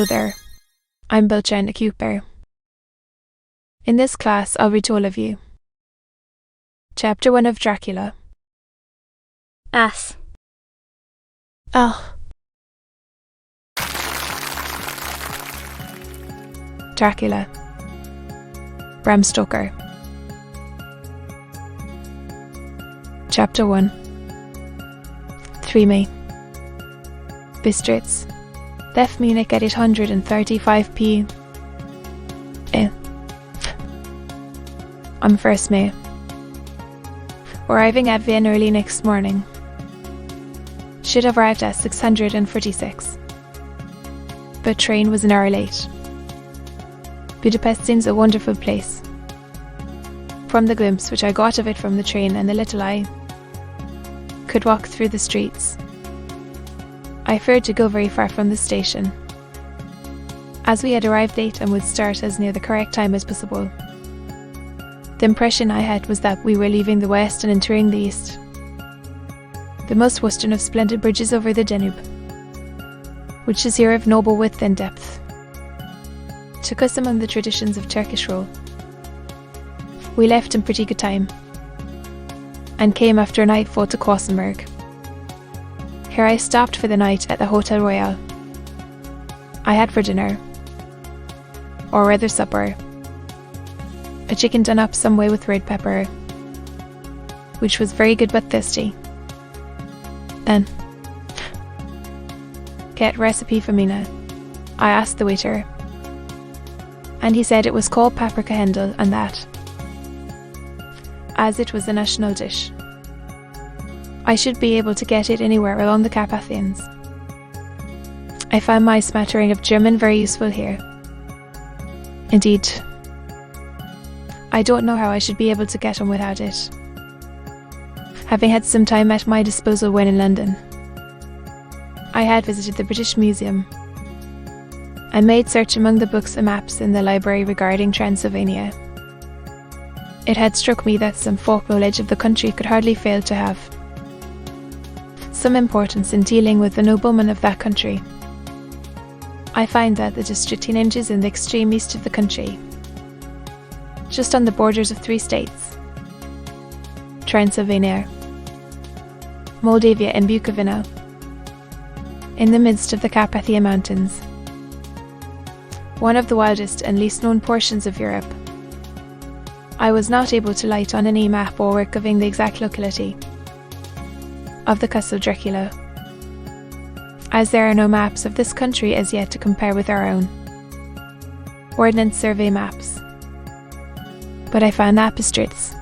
Hello there, I'm Bilchen Cooper. In this class, I'll read to all of you. Chapter 1 of Dracula. Ass. Ah. Dracula. Bram Stoker. Chapter 1. 3 May. Bistritz. Left Munich at 8:35 p. On 1st May. Arriving at Vienna early next morning. Should have arrived at 646. But train was an hour late. Budapest seems a wonderful place. From the glimpse which I got of it from the train and the little I could walk through the streets, I feared to go very far from the station, as we had arrived late and would start as near the correct time as possible. The impression I had was that we were leaving the west and entering the east. The most western of splendid bridges over the Danube, which is here of noble width and depth, took us among the traditions of Turkish rule. We left in pretty good time, and came after nightfall to Klausenberg. Here I stopped for the night at the Hotel Royal. I had for dinner, or rather supper, a chicken done up some way with red pepper, which was very good but thirsty. Then, get recipe for Mina, I asked the waiter, and he said it was called paprika Händel and that, as it was a national dish, I should be able to get it anywhere along the Carpathians. I found my smattering of German very useful here. Indeed, I don't know how I should be able to get on without it, having had some time at my disposal when in London. I had visited the British Museum and made search among the books and maps in the library regarding Transylvania. It had struck me that some folk knowledge of the country could hardly fail to have some importance in dealing with the noblemen of that country. I find that the district hinges in the extreme east of the country, just on the borders of 3 states, Transylvania, Moldavia and Bukovina, in the midst of the Carpathian Mountains, one of the wildest and least known portions of Europe. I was not able to light on any map or work giving the exact locality of the Castle Dracula, as there are no maps of this country as yet to compare with our own Ordnance Survey maps. But I found that Bistritz,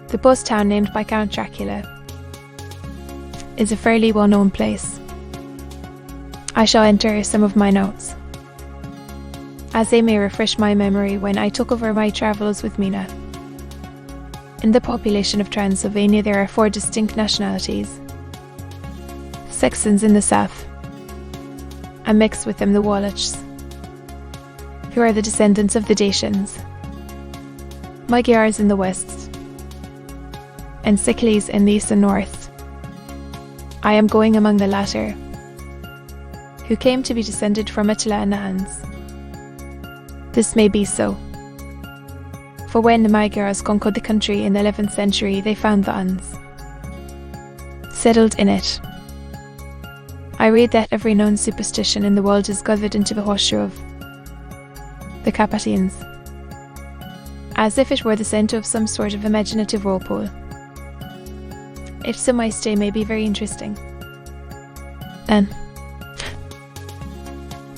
the post town named by Count Dracula, is a fairly well-known place. I shall enter some of my notes, as they may refresh my memory when I took over my travels with Mina. In the population of Transylvania there are 4 distinct nationalities. Saxons in the south, and mixed with them the Wallachs, who are the descendants of the Dacians, Magyars in the west, and Sicilies in the east and north. I am going among the latter, who came to be descended from Attila and the Huns. This may be so, for when the Magyars conquered the country in the 11th century, they found the Huns settled in it. I read that every known superstition in the world is gathered into the horseshoe of the Carpathians, as if it were the centre of some sort of imaginative whirlpool. If so, my stay may be very interesting. Then,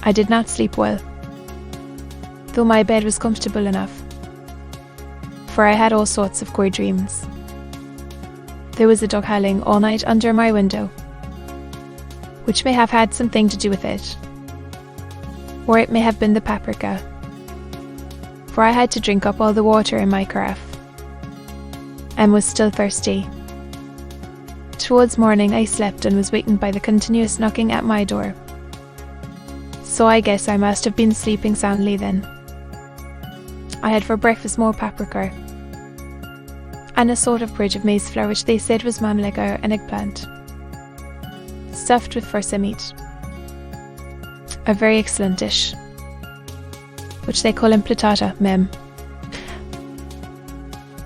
I did not sleep well, though my bed was comfortable enough, for I had all sorts of queer dreams. There was a dog howling all night under my window, which may have had something to do with it, or it may have been the paprika, for I had to drink up all the water in my carafe, and was still thirsty. Towards morning I slept and was wakened by the continuous knocking at my door, so I guess I must have been sleeping soundly then. I had for breakfast more paprika, and a sort of bridge of maize flour which they said was mamlega and eggplant, stuffed with fursa meat. a very excellent dish, which they call implatata, mem.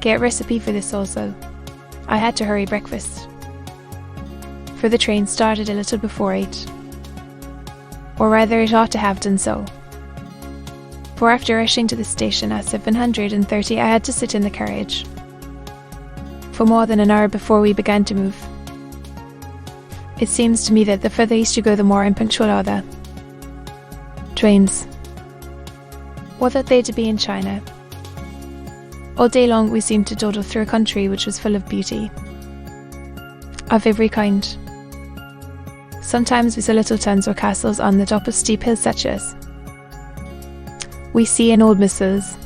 Get recipe for this also. I had to hurry breakfast, for the train started a little before 8. Or rather, it ought to have done so. For after rushing to the station at 7:30, I had to sit in the carriage for more than an hour before we began to move. It seems to me that the further east you go, the more unpunctual are the trains. What ought they to be in China? All day long we seemed to dawdle through a country which was full of beauty, of every kind. Sometimes we saw little towns or castles on the top of steep hills such as we see in old missals.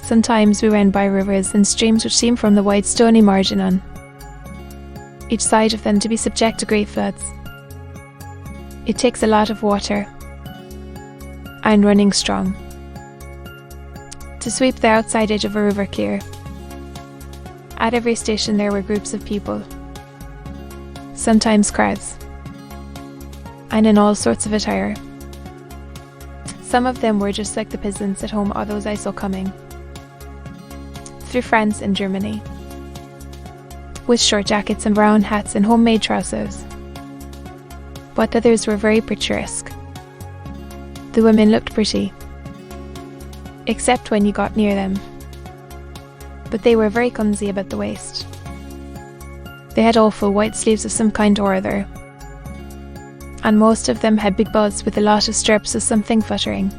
Sometimes we ran by rivers and streams which seemed from the wide stony margin on each side of them to be subject to great floods. It takes a lot of water and running strong to sweep the outside edge of a river clear. At every station there were groups of people, sometimes crowds, and in all sorts of attire. Some of them were just like the peasants at home or those I saw coming through France and Germany, with short jackets and brown hats and homemade trousers. But others were very picturesque. The women looked pretty, except when you got near them, but they were very clumsy about the waist. They had awful white sleeves of some kind or other, and most of them had big belts with a lot of straps of something fluttering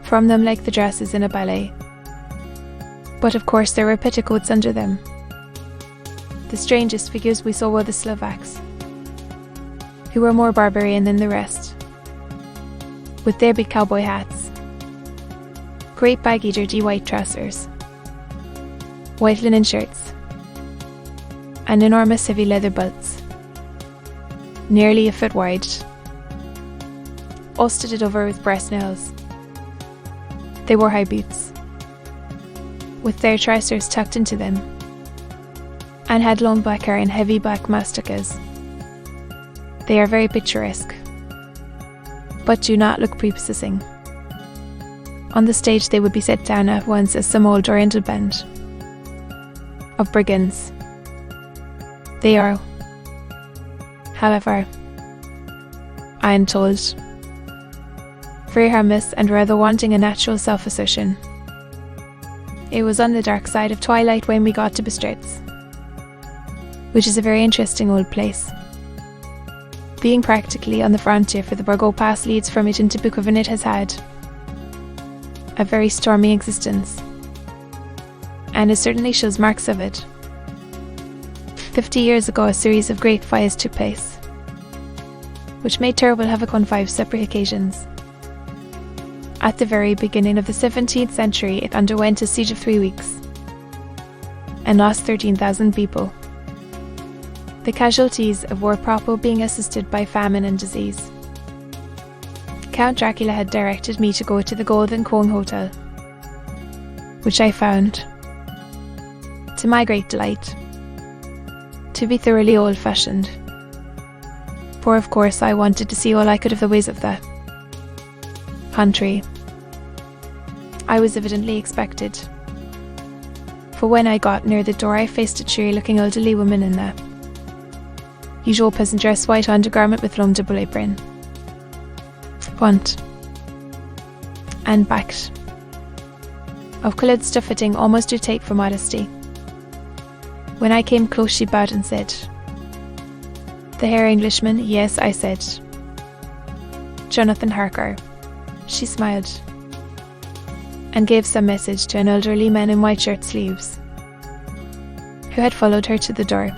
from them like the dresses in a ballet. But of course there were petticoats under them. The strangest figures we saw were the Slovaks, who were more barbarian than the rest, with their big cowboy hats, great baggy dirty white trousers, white linen shirts, and enormous heavy leather belts, nearly a foot wide, all studded over with brass nails. They wore high boots, with their trousers tucked into them, and had long black hair and heavy black moustaches. They are very picturesque, but do not look prepossessing. On the stage they would be set down at once as some old oriental band of brigands. They are, however, I am told, very harmless and rather wanting a natural self-assertion. It was on the dark side of twilight when we got to Bistritz, which is a very interesting old place. Being practically on the frontier, for the Burgo Pass leads from it into Bukovan, it has had a very stormy existence, and it certainly shows marks of it. 50 years ago a series of great fires took place, which made terrible havoc on 5 separate occasions. At the very beginning of the 17th century it underwent a siege of 3 weeks, and lost 13,000 people. The casualties of war proper being assisted by famine and disease. Count Dracula had directed me to go to the Golden Cone Hotel, which I found, to my great delight, to be thoroughly old-fashioned, for of course I wanted to see all I could of the ways of the country. I was evidently expected, for when I got near the door I faced a cheery-looking elderly woman in the usual peasant dress, white undergarment with long double apron, front and back of coloured stuff fitting almost too tight for modesty. When I came close she bowed and said, "The Herr Englishman?" "Yes," I said. "Jonathan Harker." She smiled and gave some message to an elderly man in white shirt sleeves, who had followed her to the door.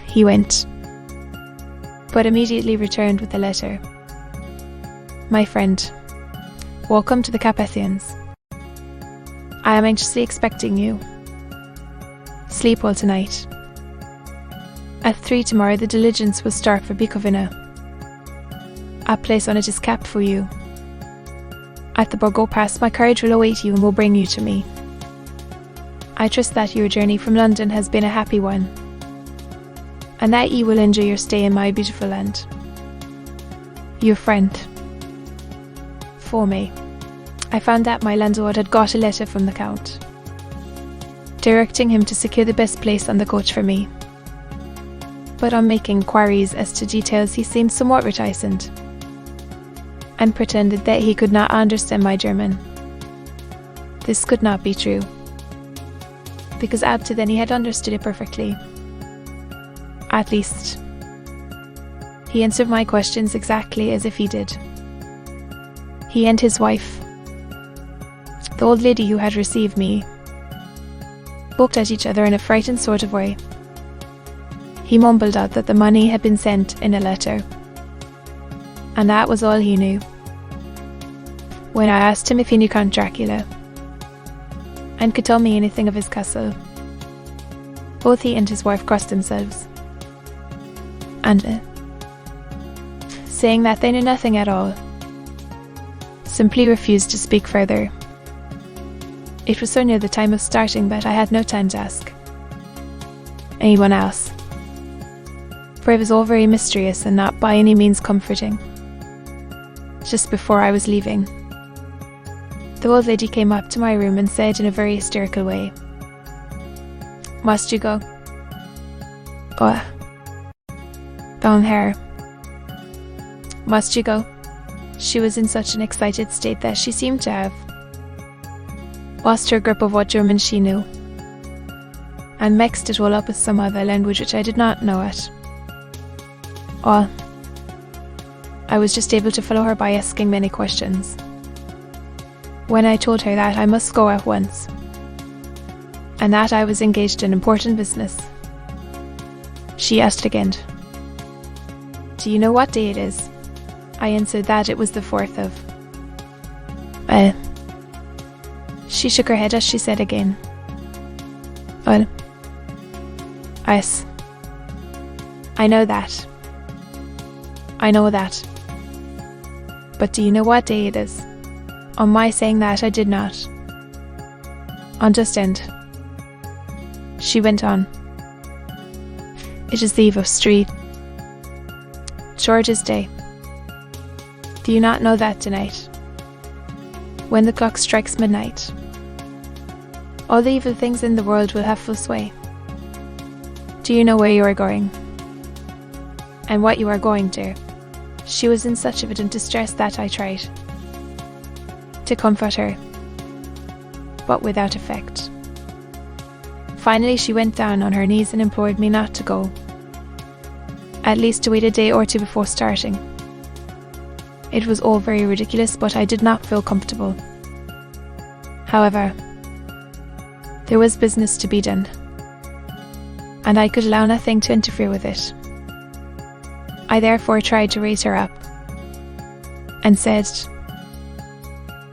He went, but immediately returned with a letter. "My friend, welcome to the Carpathians. I am anxiously expecting you. Sleep well tonight. At 3 tomorrow the diligence will start for Bukovina. A place on it is kept for you. At the Burgo Pass my carriage will await you and will bring you to me. I trust that your journey from London has been a happy one, and that you will enjoy your stay in my beautiful land. Your friend. For me. I found that my landlord had got a letter from the Count, directing him to secure the best place on the coach for me. But on making inquiries as to details, he seemed somewhat reticent, and pretended that he could not understand my German. This could not be true, because up to then he had understood it perfectly. At least, he answered my questions exactly as if he did. He and his wife, the old lady who had received me, looked at each other in a frightened sort of way. He mumbled out that the money had been sent in a letter, and that was all he knew. When I asked him if he knew Count Dracula, and could tell me anything of his castle, both he and his wife crossed themselves, and saying that they knew nothing at all, simply refused to speak further. It was so near the time of starting that I had no time to ask anyone else, for it was all very mysterious and not by any means comforting. Just before I was leaving, the old lady came up to my room and said in a very hysterical way, "Must you go?" "Oh, down here. Must you go?" She was in such an excited state that she seemed to have lost her grip of what German she knew, and mixed it all up with some other language which I did not know it. Well, I was just able to follow her by asking many questions. When I told her that I must go at once, and that I was engaged in important business, she asked again, "Do you know what day it is?" I answered that it was the 4th of... She shook her head as she said again, "Well, yes, I know that. I know that. But do you know what day it is?" On my saying that I did not understand, she went on, "It is the eve of George's Day. Do you not know that tonight, when the clock strikes midnight, all the evil things in the world will have full sway? Do you know where you are going, and what you are going to?" She was in such evident distress that I tried to comfort her, but without effect. Finally she went down on her knees and implored me not to go, at least to wait a day or two before starting. It was all very ridiculous, but I did not feel comfortable. However, there was business to be done, and I could allow nothing to interfere with it. I therefore tried to raise her up, and said,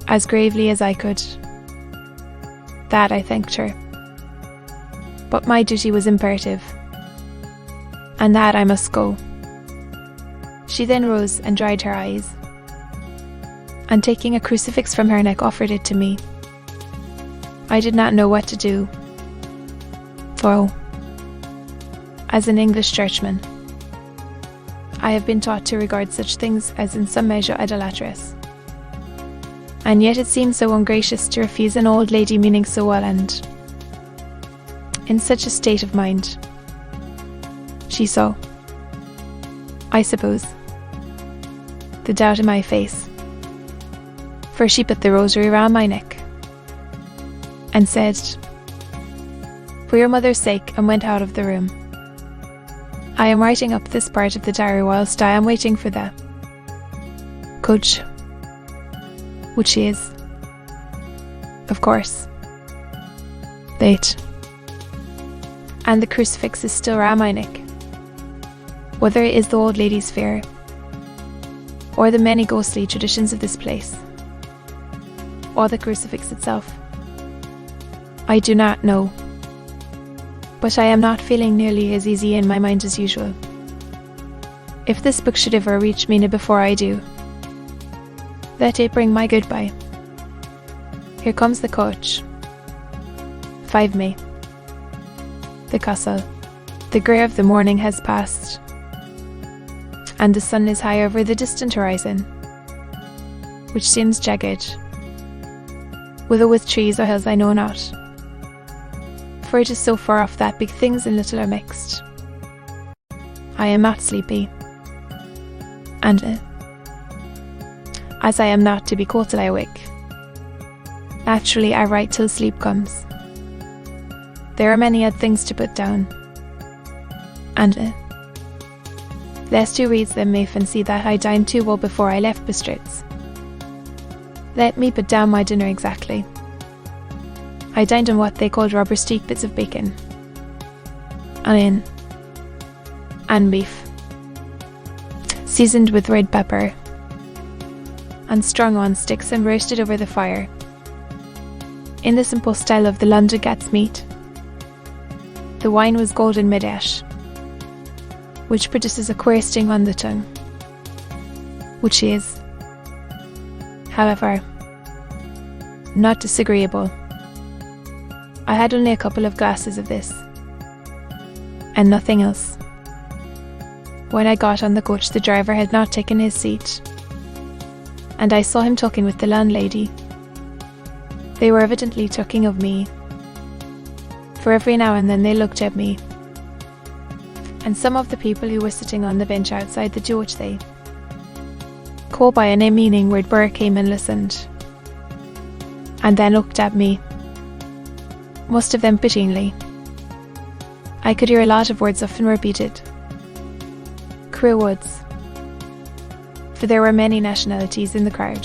as gravely as I could, that I thanked her, but my duty was imperative, and that I must go. She then rose and dried her eyes, and taking a crucifix from her neck offered it to me. I did not know what to do, for, as an English churchman, I have been taught to regard such things as in some measure idolatrous, and yet it seemed so ungracious to refuse an old lady meaning so well, and in such a state of mind. She saw, I suppose, the doubt in my face, for she put the rosary round my neck, and said, "For your mother's sake," and went out of the room. I am writing up this part of the diary whilst I am waiting for the coach, which is, of course, late, and the crucifix is still round my neck. Whether it is the old lady's fear, or the many ghostly traditions of this place, or the crucifix itself, I do not know, but I am not feeling nearly as easy in my mind as usual. If this book should ever reach Mina before I do, let it bring my goodbye. Here comes the coach. 5 May. The castle. The grey of the morning has passed, and the sun is high over the distant horizon, which seems jagged, whether with trees or hills I know not, for it is so far off that big things and little are mixed. I am not sleepy, and as I am not to be cold till I awake, naturally I write till sleep comes. There are many odd things to put down, and lest who reads them may fancy that I dined too well before I left Bistritz. Let me put down my dinner exactly. I dined on what they called rubber steak bits of bacon, onion, and beef, seasoned with red pepper, and strung on sticks and roasted over the fire, in the simple style of the London cat's meat. The wine was golden mid-ash, which produces a queer sting on the tongue, which is, however, not disagreeable. I had only a couple of glasses of this, and nothing else. When I got on the coach, the driver had not taken his seat, and I saw him talking with the landlady. They were evidently talking of me, for every now and then they looked at me, and some of the people who were sitting on the bench outside the George, they called by a name meaning word Burr came and listened, and then looked at me, most of them pityingly. I could hear a lot of words often repeated. Crew Woods, for there were many nationalities in the crowd.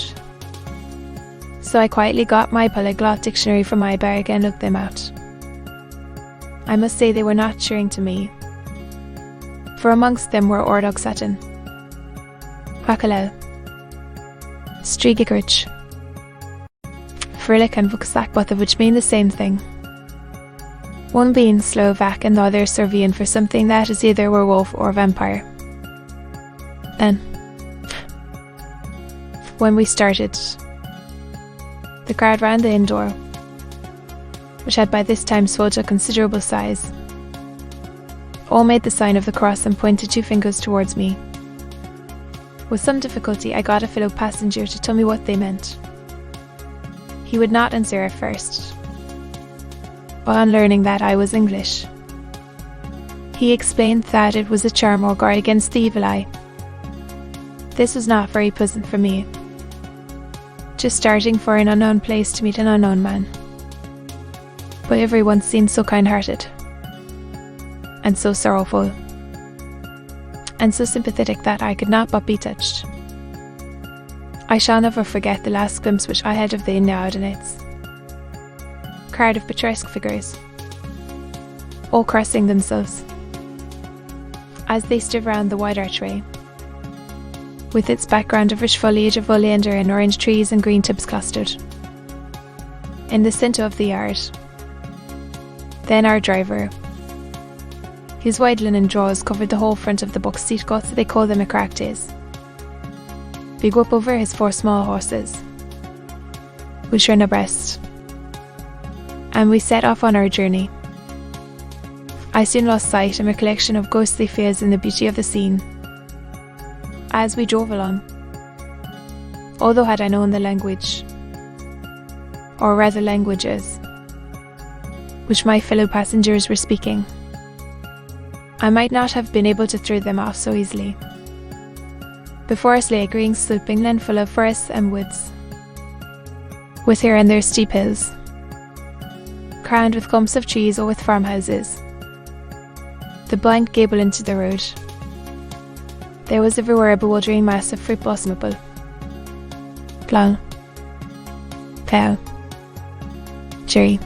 So I quietly got my polyglot dictionary from my bag and looked them out. I must say they were not cheering to me, for amongst them were Ordog Satin, Quackalel, Strigicrich, Frillick and Vuksak, both of which mean the same thing. One being Slovak and the other Serbian for something that is either werewolf or vampire. Then, when we started, the crowd round the inn door, which had by this time swelled to a considerable size, all made the sign of the cross and pointed 2 fingers towards me. With some difficulty I got a fellow passenger to tell me what they meant. He would not answer at first, but on learning that I was English, he explained that it was a charm or guard against the evil eye. This was not very pleasant for me, just starting for an unknown place to meet an unknown man. But everyone seemed so kind-hearted, and so sorrowful, and so sympathetic that I could not but be touched. I shall never forget the last glimpse which I had of the inn now and its crowd of picturesque figures, all crossing themselves, as they stood round the wide archway, with its background of rich foliage of oleander and orange trees and green tubs clustered, in the centre of the yard. Then our driver, his white linen drawers covered the whole front of the box seat cots, they call them a cracktys, big whip over his 4 small horses, which ran abreast, and we set off on our journey. I soon lost sight and recollection of ghostly fears in the beauty of the scene as we drove along, although had I known the language, or rather languages, which my fellow passengers were speaking, I might not have been able to throw them off so easily. Before us lay a green sloping land full of forests and woods, with here and there steep hills, crowned with clumps of trees or with farmhouses. The blank gable into the road. There was everywhere a bewildering mass of fruit blossomable, plum, pear, cherry,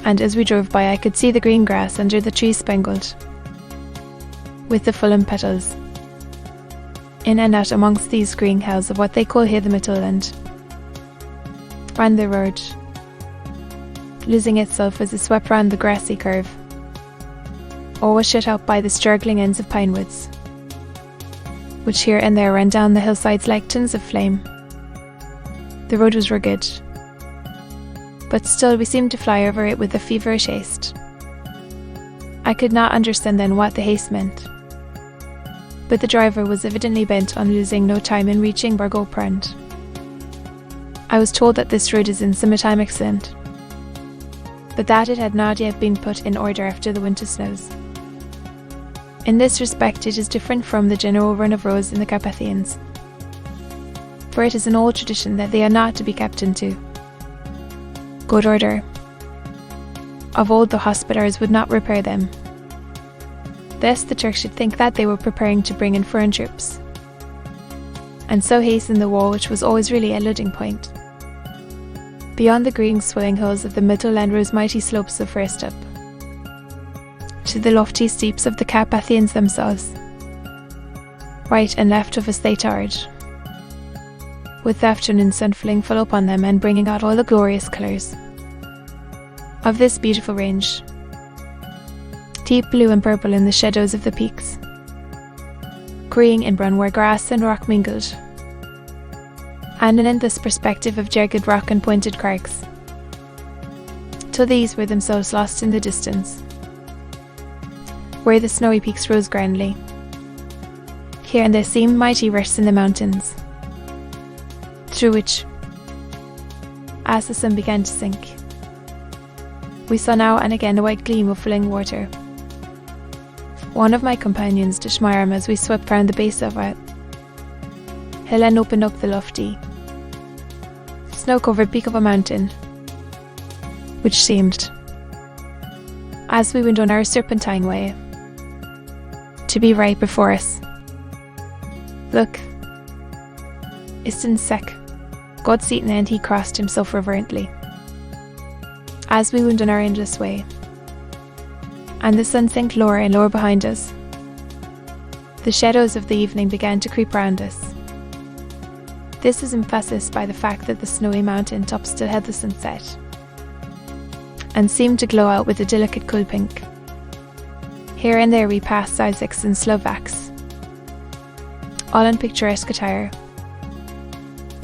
and as we drove by I could see the green grass under the trees spangled with the fallen petals. In and out amongst these green hills of what they call here the Mittelland ran the road, losing itself as it swept round the grassy curve, or was shut out by the straggling ends of pine woods, which here and there ran down the hillsides like tongues of flame. The road was rugged, but still we seemed to fly over it with a feverish haste. I could not understand then what the haste meant, but the driver was evidently bent on losing no time in reaching Bargoprand. I was told that this road is in summertime excellent, but that it had not yet been put in order after the winter snows. In this respect it is different from the general run of roads in the Carpathians, for it is an old tradition that they are not to be kept into good order. Of old the hospitallers would not repair them, lest the Turks should think that they were preparing to bring in foreign troops, and so hasten the war which was always really a loading point. Beyond the green swelling hills of the Midland rose mighty slopes of Firstup, to the lofty steeps of the Carpathians themselves. Right and left of us they towered, with the afternoon sun falling full upon them and bringing out all the glorious colours of this beautiful range, deep blue and purple in the shadows of the peaks, green and brown where grass and rock mingled, and an endless perspective of jagged rock and pointed crags, till these were themselves lost in the distance, where the snowy peaks rose grandly. Here and there seemed mighty rifts in the mountains, through which, as the sun began to sink, we saw now and again a white gleam of flowing water. One of my companions touched my arm as we swept round the base of it. Helen opened up the lofty, snow-covered peak of a mountain, which seemed, as we went on our serpentine way, to be right before us. Look, Istin Sek, God's eaten, and he crossed himself reverently, as we went on our endless way, and the sun sank lower and lower behind us. The shadows of the evening began to creep round us. This was emphasized by the fact that the snowy mountain top still had the sunset, and seemed to glow out with a delicate cool pink. Here and there we passed Isaacs and Slovaks, all in picturesque attire,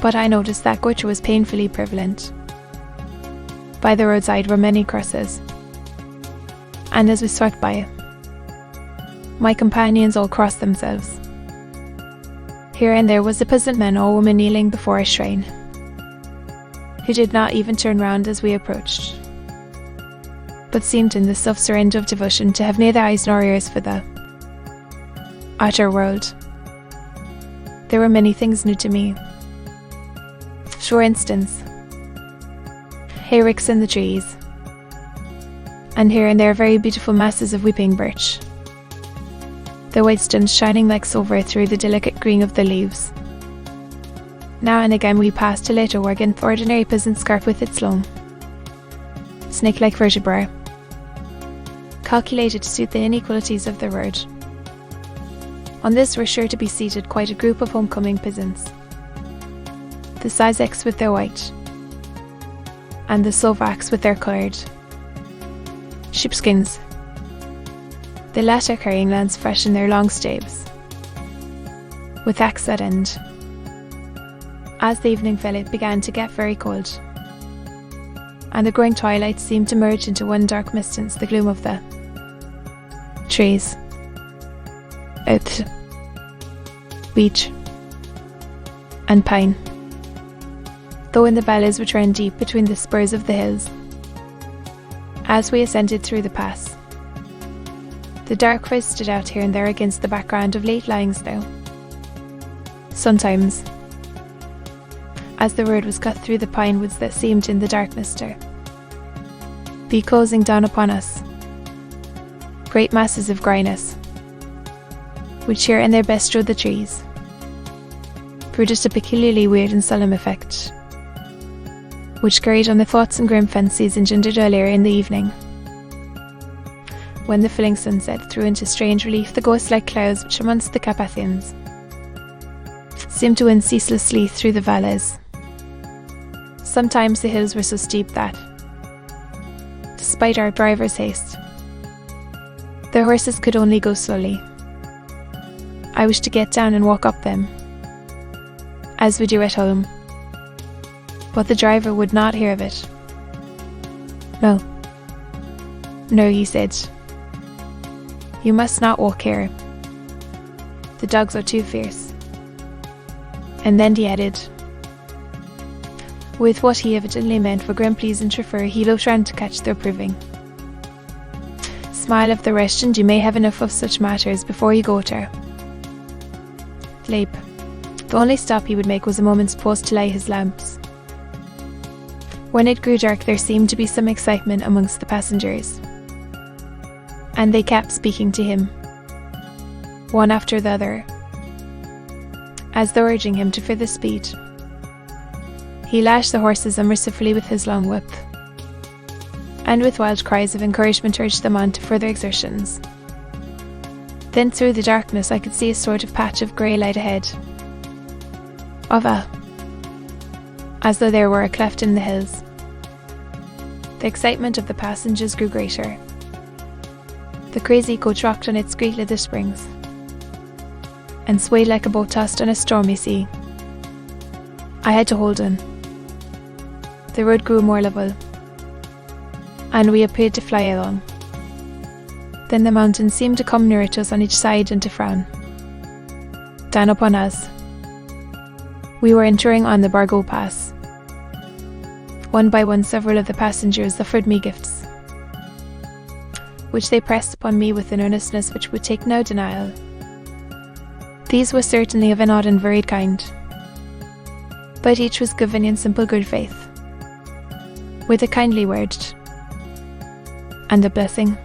but I noticed that culture was painfully prevalent. By the roadside were many crosses, and as we swept by, my companions all crossed themselves. Here and there was a peasant man or woman kneeling before a shrine, who did not even turn round as we approached, but seemed in the self-surrender of devotion to have neither eyes nor ears for the outer world. There were many things new to me. For instance, hayricks in the trees, and here and there very beautiful masses of weeping birch, the white stones shining like silver through the delicate green of the leaves. Now and again we passed a little wagon, ordinary peasant's cart with its long, snake-like vertebrae, calculated to suit the inequalities of the road. On this were sure to be seated quite a group of homecoming peasants, the Sizeks with their white, and the Slovaks with their coloured sheepskins, the latter carrying lands fresh in their long staves, with axe at end. As the evening fell, it began to get very cold, and the growing twilight seemed to merge into one dark mist into the gloom of the trees, oak, beech, and pine, though in the valleys which ran deep between the spurs of the hills. As we ascended through the pass, the dark crest stood out here and there against the background of late-lying snow. Sometimes, as the road was cut through the pine woods that seemed in the darkness to be closing down upon us, great masses of dryness, which here and there bestrode the trees, produced a peculiarly weird and solemn effect, which carried on the thoughts and grim fancies engendered earlier in the evening, when the filling sunset threw into strange relief the ghost-like clouds which amongst the Carpathians seemed to wind ceaselessly through the valleys. Sometimes the hills were so steep that, despite our driver's haste, the horses could only go slowly. I wished to get down and walk up them, as we do at home, but the driver would not hear of it. No, he said, you must not walk here. The dogs are too fierce. And then he added, with what he evidently meant for grim pleasant refer, he looked round to catch their proving. Smile of the rest, and you may have enough of such matters before you go there. Leap. The only stop he would make was a moment's pause to light his lamps. When it grew dark, there seemed to be some excitement amongst the passengers, and they kept speaking to him, one after the other, as though urging him to further speed. He lashed the horses unmercifully with his long whip, and with wild cries of encouragement urged them on to further exertions. Then through the darkness I could see a sort of patch of grey light ahead, as though there were a cleft in the hills. The excitement of the passengers grew greater. The crazy coach rocked on its great leather springs, and swayed like a boat tossed on a stormy sea. I had to hold on. The road grew more level, and we appeared to fly along. Then the mountains seemed to come nearer to us on each side and to frown down upon us. We were entering on the Bargo Pass. One by one, several of the passengers offered me gifts, which they pressed upon me with an earnestness which would take no denial. These were certainly of an odd and varied kind, but each was given in simple good faith, with a kindly word, and a blessing,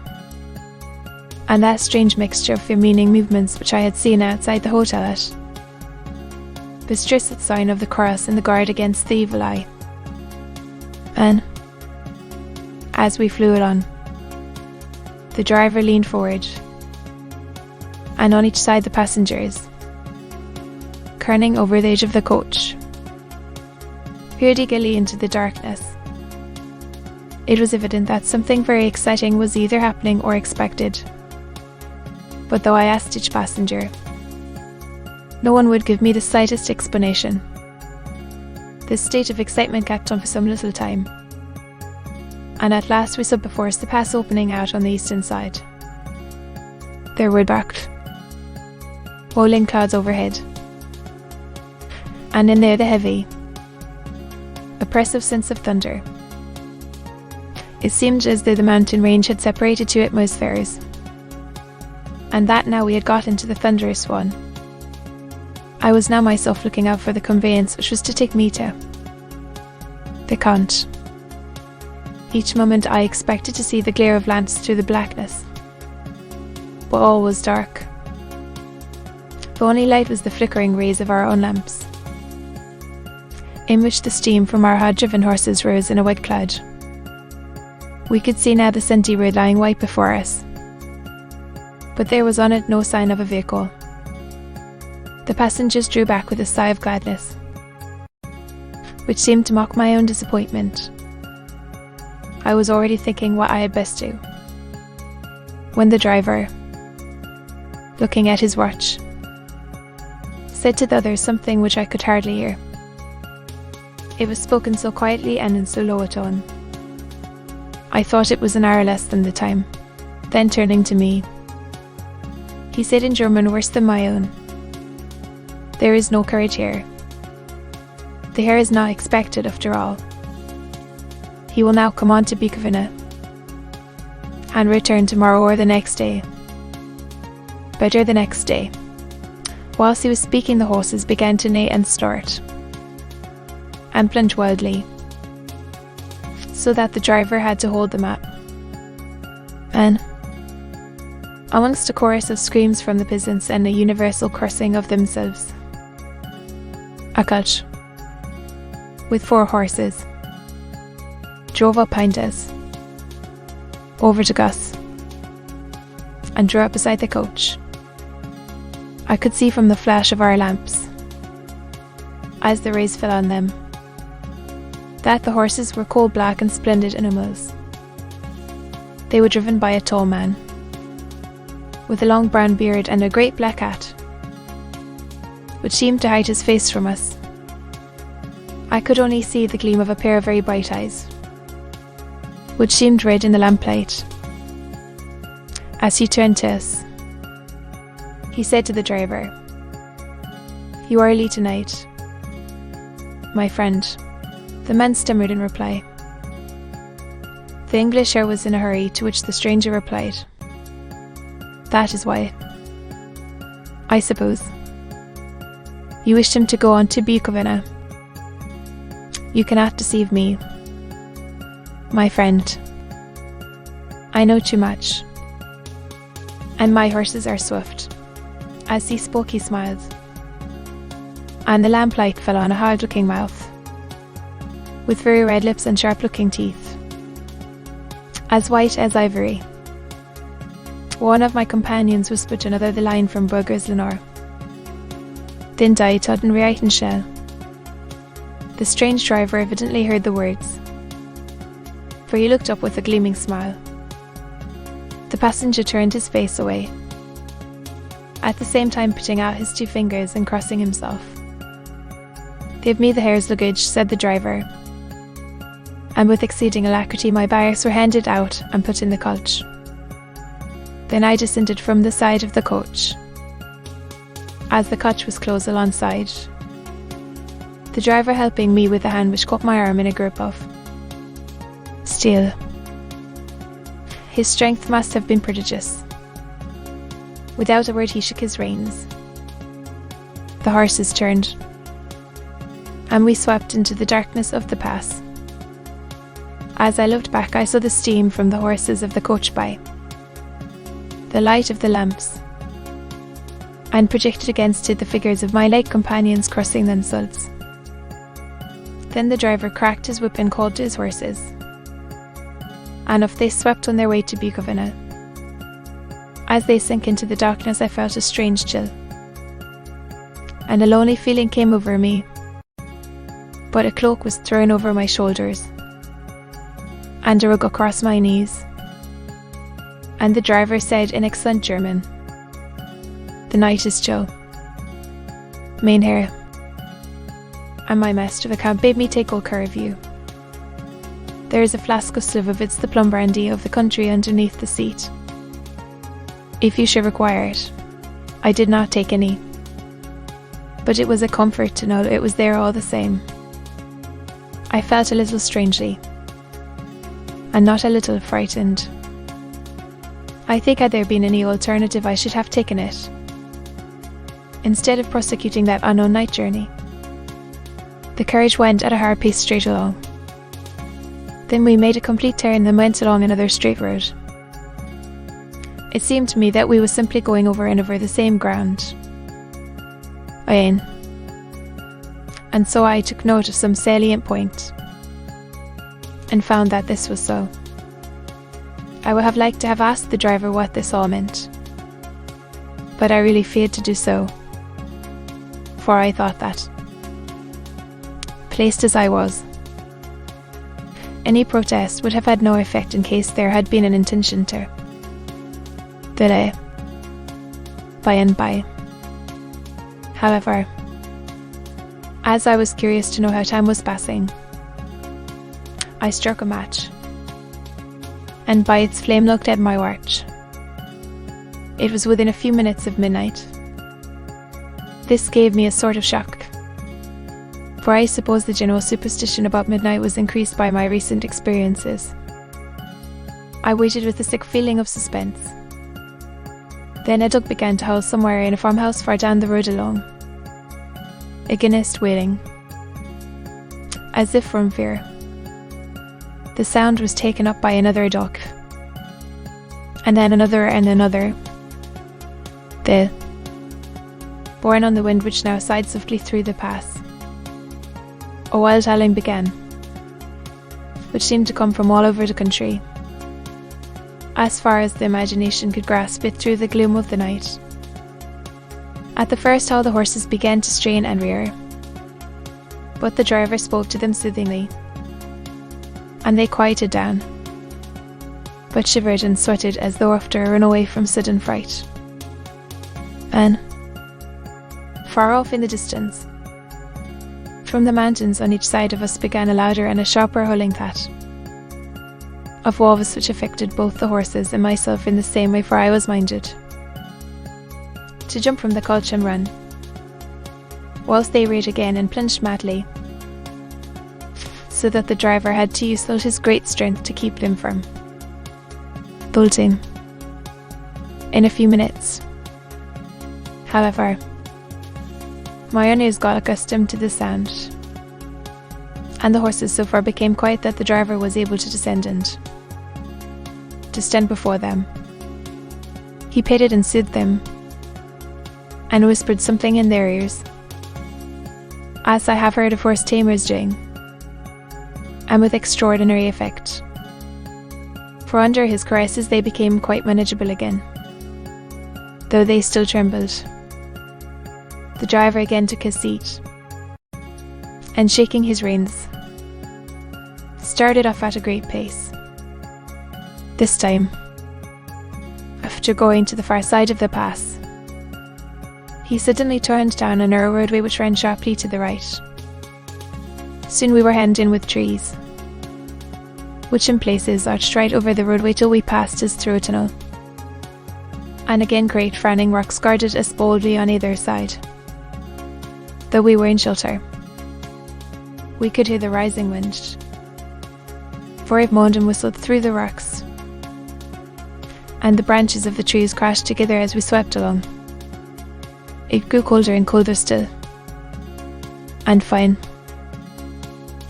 and that strange mixture of fear-meaning movements which I had seen outside the hotel at Bistress sign of the cross and the guard against the evil eye. And as we flew on, the driver leaned forward, and on each side the passengers, kerning over the edge of the coach, peered eagerly into the darkness. It was evident that something very exciting was either happening or expected, but though I asked each passenger, no one would give me the slightest explanation. This state of excitement kept on for some little time, and at last we saw before us the pass opening out on the eastern side. There were dark, rolling clouds overhead, and in there the heavy, oppressive sense of thunder. It seemed as though the mountain range had separated two atmospheres, and that now we had got into the thunderous one. I was now myself looking out for the conveyance which was to take me to the Count. Each moment I expected to see the glare of lamps through the blackness, but all was dark. The only light was the flickering rays of our own lamps, in which the steam from our hard-driven horses rose in a white cloud. We could see now the Senti road lying white before us, but there was on it no sign of a vehicle. The passengers drew back with a sigh of gladness, which seemed to mock my own disappointment. I was already thinking what I had best do, when the driver, looking at his watch, said to the others something which I could hardly hear. It was spoken so quietly and in so low a tone. I thought it was an hour less than the time. Then turning to me, he said in German worse than my own, "There is no courage here. The hare is not expected after all. He will now come on to Bikavina and return tomorrow or the next day. Better the next day." Whilst he was speaking, the horses began to neigh and snort, and plunge wildly, so that the driver had to hold them up. And amongst a chorus of screams from the peasants and a universal cursing of themselves, a coach with 4 horses drove up behind us, over to Gus, and drew up beside the coach. I could see from the flash of our lamps, as the rays fell on them, that the horses were coal-black and splendid animals. They were driven by a tall man, with a long brown beard and a great black hat, which seemed to hide his face from us. I could only see the gleam of a pair of very bright eyes, which seemed red in the lamplight. As he turned to us, he said to the driver, You are early tonight, my friend, the man stammered in reply. The English air was in a hurry, to which the stranger replied, That is why. I suppose. You wished him to go on to Bukovina. You cannot deceive me, my friend. I know too much. And my horses are swift. As he spoke, he smiled, and the lamplight fell on a hard-looking mouth, with very red lips and sharp-looking teeth, as white as ivory. One of my companions whispered to another the line from Burgers Lenore. Then die Tudden Reitenshell. The strange driver evidently heard the words, for he looked up with a gleaming smile. The passenger turned his face away, at the same time putting out his 2 fingers and crossing himself. Give me the hare's luggage, said the driver, and with exceeding alacrity my bags were handed out and put in the coach. Then I descended from the side of the coach. As the coach was close alongside, the driver helping me with a hand which caught my arm in a grip of steel. His strength must have been prodigious. Without a word he shook his reins. The horses turned, and we swept into the darkness of the pass. As I looked back, I saw the steam from the horses of the coach by, the light of the lamps, and projected against it the figures of my late companions crossing themselves. Then the driver cracked his whip and called to his horses, and off they swept on their way to Bukovina. As they sank into the darkness, I felt a strange chill, and a lonely feeling came over me. But a cloak was thrown over my shoulders, and a rug across my knees, and the driver said in excellent German, The night is chill. Mynheer, and my master the Count bade me take all care of you. There is a flask of Slivovitz, the plum brandy of the country, underneath the seat, if you should require it. I did not take any, but it was a comfort to know it was there all the same. I felt a little strangely, and not a little frightened. I think had there been any alternative I should have taken it, instead of prosecuting that unknown night journey. The carriage went at a hard pace straight along. Then we made a complete turn and went along another straight road. It seemed to me that we were simply going over and over the same ground. Again. And so I took note of some salient point, and found that this was so. I would have liked to have asked the driver what this all meant, but I really feared to do so, for I thought that, placed as I was, any protest would have had no effect in case there had been an intention to delay by and by. However, as I was curious to know how time was passing, I struck a match, and by its flame looked at my watch. It was within a few minutes of midnight. This gave me a sort of shock, for I suppose the general superstition about midnight was increased by my recent experiences. I waited with a sick feeling of suspense. Then a dog began to howl somewhere in a farmhouse far down the road along, agonist wailing, as if from fear. The sound was taken up by another duck, and then another and another. The borne on the wind which now sighed softly through the pass. A wild howling began, which seemed to come from all over the country, as far as the imagination could grasp it through the gloom of the night. At the first howl the horses began to strain and rear, but the driver spoke to them soothingly, and they quieted down, but shivered and sweated as though after a runaway from sudden fright. And, far off in the distance, from the mountains on each side of us began a louder and a sharper howling that of wolves, which affected both the horses and myself in the same way, for I was minded to jump from the coach and run. whilst they reared again and plunged madly, so that the driver had to use all his great strength to keep them from bolting. In a few minutes, however, my ears got accustomed to the sound, and the horses so far became quiet that the driver was able to descend and to stand before them. He petted and soothed them, and whispered something in their ears, as I have heard of horse tamers doing, and with extraordinary effect, for under his caresses they became quite manageable again, though they still trembled. The driver again took his seat, and shaking his reins, started off at a great pace. This time, after going to the far side of the pass, he suddenly turned down a narrow roadway which ran sharply to the right. Soon we were hemmed in with trees, which in places arched right over the roadway till we passed us through a tunnel. And again great frowning rocks guarded us boldly on either side. Though we were in shelter, we could hear the rising wind, for it moaned and whistled through the rocks, and the branches of the trees crashed together as we swept along. It grew colder and colder still, and fine,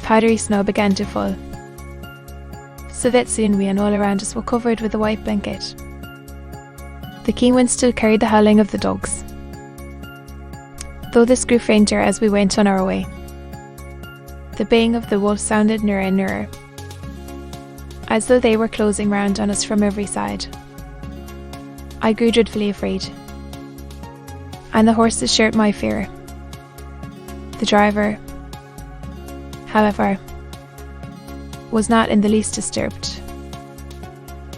powdery snow began to fall, so that soon we and all around us were covered with a white blanket. The keen wind still carried the howling of the dogs, though this grew fainter as we went on our way. The baying of the wolves sounded nearer and nearer, as though they were closing round on us from every side. I grew dreadfully afraid, and the horses shared my fear. The driver, however, was not in the least disturbed.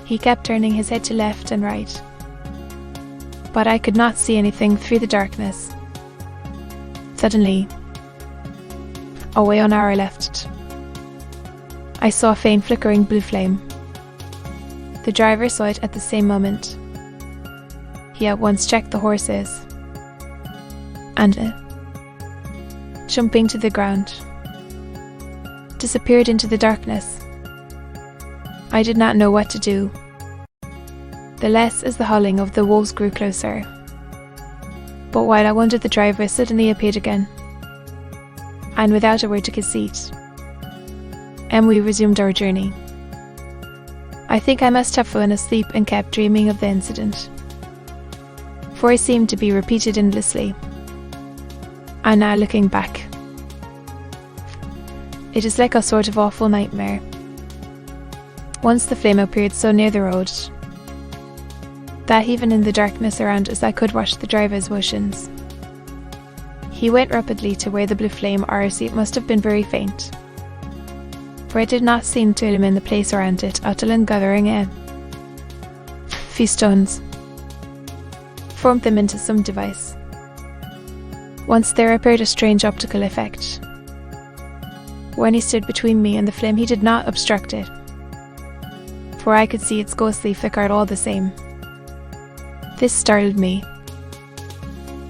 He kept turning his head to left and right, but I could not see anything through the darkness. Suddenly, away on our left, I saw a faint flickering blue flame. The driver saw it at the same moment. He at once checked the horses, and jumping to the ground, disappeared into the darkness. I did not know what to do, the less as the howling of the wolves grew closer. But while I wondered, the driver suddenly appeared again, and without a word took his seat, and we resumed our journey. I think I must have fallen asleep and kept dreaming of the incident, for it seemed to be repeated endlessly. And now looking back, it is like a sort of awful nightmare. Once the flame appeared so near the road that even in the darkness around us I could watch the driver's motions. He went rapidly to where the blue flame, or it must have been very faint, for it did not seem to illumine the place around it, until in gathering a few stones, formed them into some device. Once there appeared a strange optical effect. When he stood between me and the flame, he did not obstruct it, for I could see its ghostly flicker all the same. This startled me,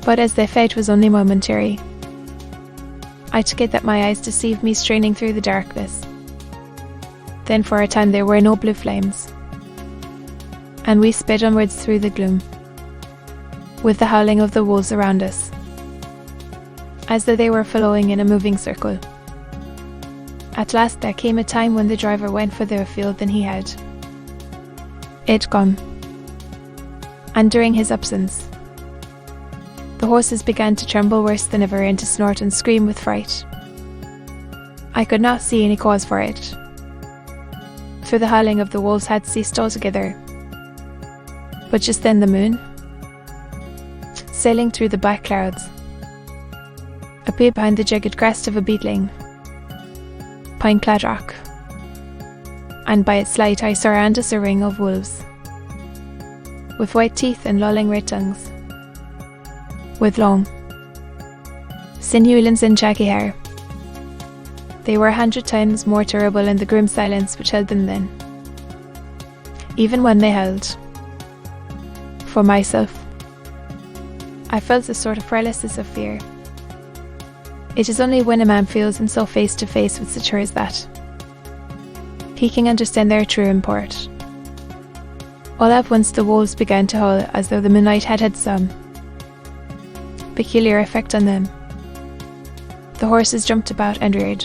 but as the effect was only momentary, I took it that my eyes deceived me, straining through the darkness. Then for a time there were no blue flames, and we sped onwards through the gloom, with the howling of the wolves around us, as though they were following in a moving circle. At last there came a time when the driver went further afield than he had. It gone, and during his absence, the horses began to tremble worse than ever and to snort and scream with fright. I could not see any cause for it, for the howling of the wolves had ceased altogether. But just then the moon, sailing through the black clouds, appeared behind the jagged crest of a beetling, pine-clad rock, and by its light I saw around us a ring of wolves, with white teeth and lolling red tongues, with long, sinewy limbs and shaggy hair. They were 100 times more terrible in the grim silence which held them then, even when they howled. For myself, I felt a sort of paralysis of fear, It is only when a man feels himself face to face with such horrors that he can understand their true import. All at once the wolves began to howl as though the moonlight had had some peculiar effect on them. The horses jumped about and reared,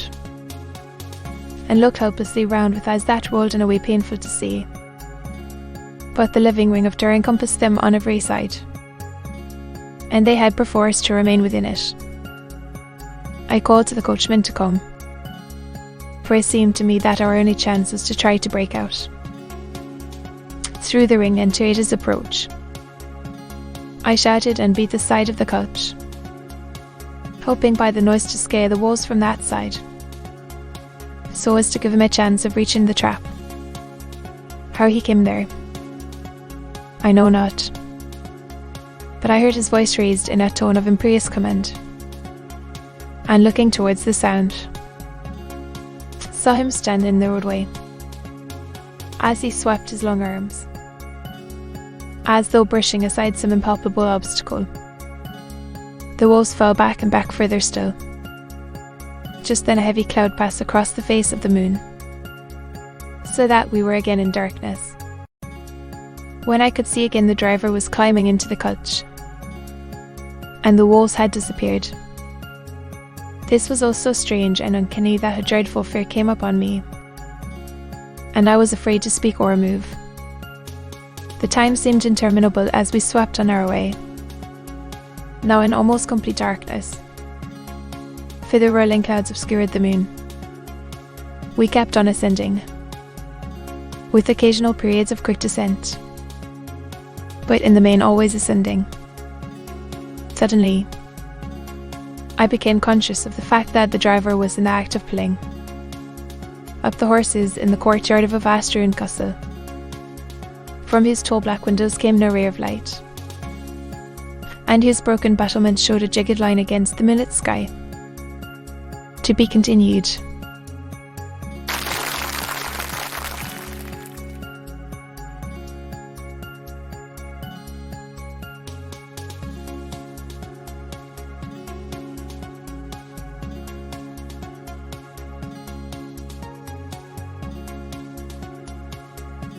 and looked helplessly round with eyes that rolled in a way painful to see. But the living ring of terror encompassed them on every side, and they had perforce to remain within it. I called to the coachman to come, for it seemed to me that our only chance was to try to break out through the ring and to aid his approach. I shouted and beat the side of the coach, hoping by the noise to scare the wolves from that side, so as to give him a chance of reaching the trap. How he came there, I know not, but I heard his voice raised in a tone of imperious command, and looking towards the sound, saw him stand in the roadway. As he swept his long arms, as though brushing aside some impalpable obstacle, the wolves fell back and back further still. Just then a heavy cloud passed across the face of the moon, so that we were again in darkness. When I could see again, the driver was climbing into the coach, and the wolves had disappeared. This was all so strange and uncanny that a dreadful fear came upon me, and I was afraid to speak or move. The time seemed interminable as we swept on our way, now in almost complete darkness, for the whirling clouds obscured the moon. We kept on ascending, with occasional periods of quick descent, but in the main always ascending. Suddenly, I became conscious of the fact that the driver was in the act of pulling up the horses in the courtyard of a vast ruined castle, from whose tall black windows came no ray of light, and whose broken battlements showed a jagged line against the moonlit sky. To be continued.